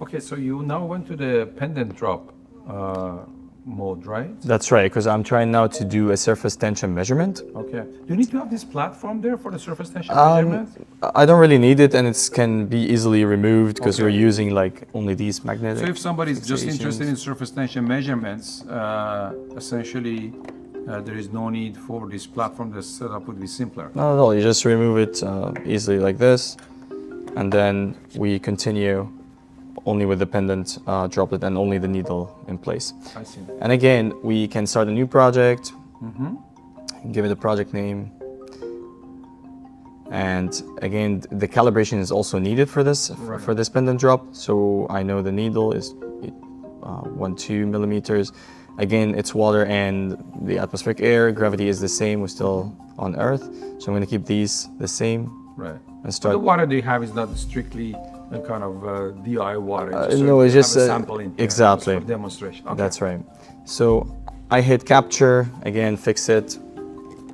Okay, so you now went to the pendant drop mode, right? That's right, because I'm trying now to do a surface tension measurement. Okay. Do you need to have this platform there for the surface tension measurement? I don't really need it, and it can be easily removed because Okay. we're using like only these magnetic. So if somebody's just fixations. interested in surface tension measurements, essentially there is no need for this platform. The setup would be simpler. Not at all. You just remove it easily like this, and then we continue only with the pendant droplet and only the needle in place. I see. And again, we can start a new project, give it a project name. And again, the calibration is also needed for this, for this pendant drop. So I know the needle is 1-2 millimeters. Again, it's water and the atmospheric air. Gravity is the same. We're still on Earth. So I'm going to keep these the same. Right. And start. The water they have is not strictly a kind of DI water. No, it's just a sample in here, exactly just for demonstration. Okay. That's right. So I hit capture again, fix it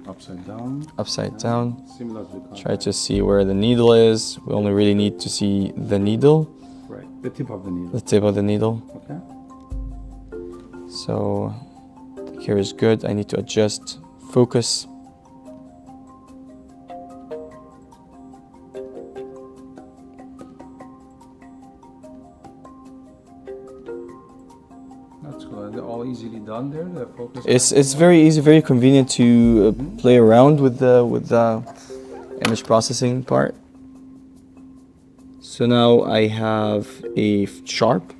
Upside down. upside down. Similar to the Try to see where the needle is. We only really need to see the needle, right. The tip of the needle. the tip of the needle. Okay. So here is good. I need to adjust focus. That's good. They're all easily done there. The focus. It's very easy, very convenient to play around with the image processing part. So now I have a sharp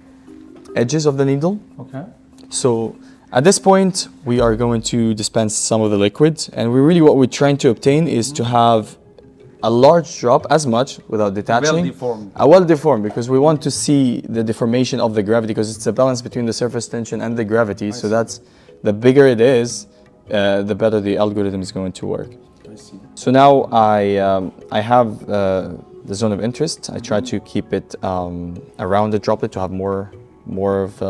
edges of the needle. Okay. So at this point, we are going to dispense some of the liquid, and what we're trying to obtain is to have a large drop as much without detaching. Well deformed. Well deformed, because we want to see the deformation of the gravity, because it's a balance between the surface tension and the gravity. So that's, the bigger it is, the better the algorithm is going to work. I see. So now I have the zone of interest. I try to keep it around the droplet to have more of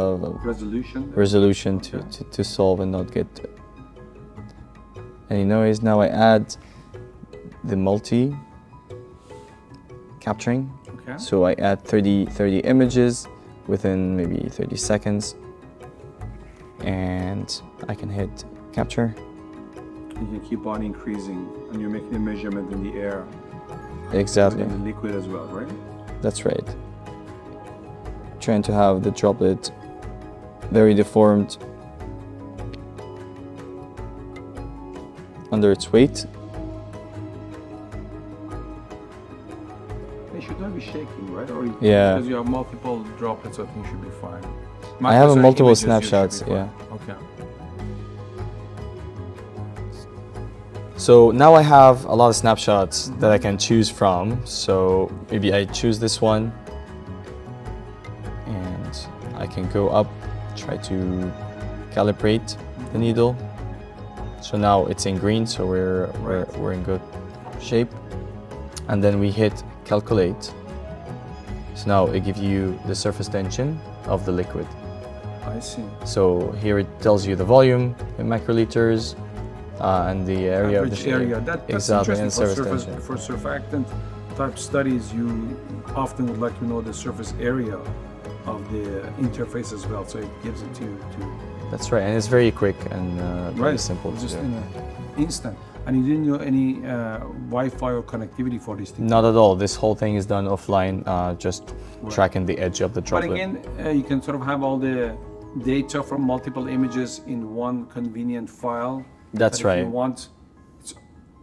resolution to solve and not get any noise. Now I add the multi capturing. Okay. So I add 30 images within maybe 30 seconds, and I can hit capture. You can keep on increasing, and you're making a measurement in the air. Exactly. And the liquid as well, right? That's right. Trying to have the droplet very deformed under its weight. They should not be shaking, right? Or Yeah. Because you have multiple droplets, I think you should be fine. I have multiple images, you should be snapshots, fine. yeah. Okay. So now I have a lot of snapshots that I can choose from. So maybe I choose this one, and I can go up, try to calibrate the needle. So now it's in green, so we're in good shape. And then we hit calculate. So now it gives you the surface tension of the liquid. I see. So here it tells you the volume in microliters and the area of the shape. Area. That's exactly, interesting. and For surfactant type studies, you often would like to know the surface area of the interface as well. So it gives it to That's right, and it's very quick and very simple to just do. in an instant. And you didn't know any Wi-Fi or connectivity for this thing? Not at all. This whole thing is done offline, just tracking the edge of the droplet. But again, you can sort of have all the data from multiple images in one convenient file. That's right. If you want it's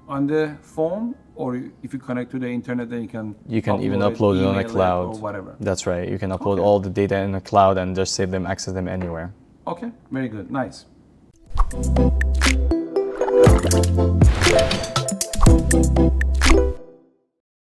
on the phone, or if you connect to the internet, then you can even upload it on a email cloud. or whatever. That's right. You can upload all the data in a cloud and just save them, access them anywhere. Okay, very good, nice.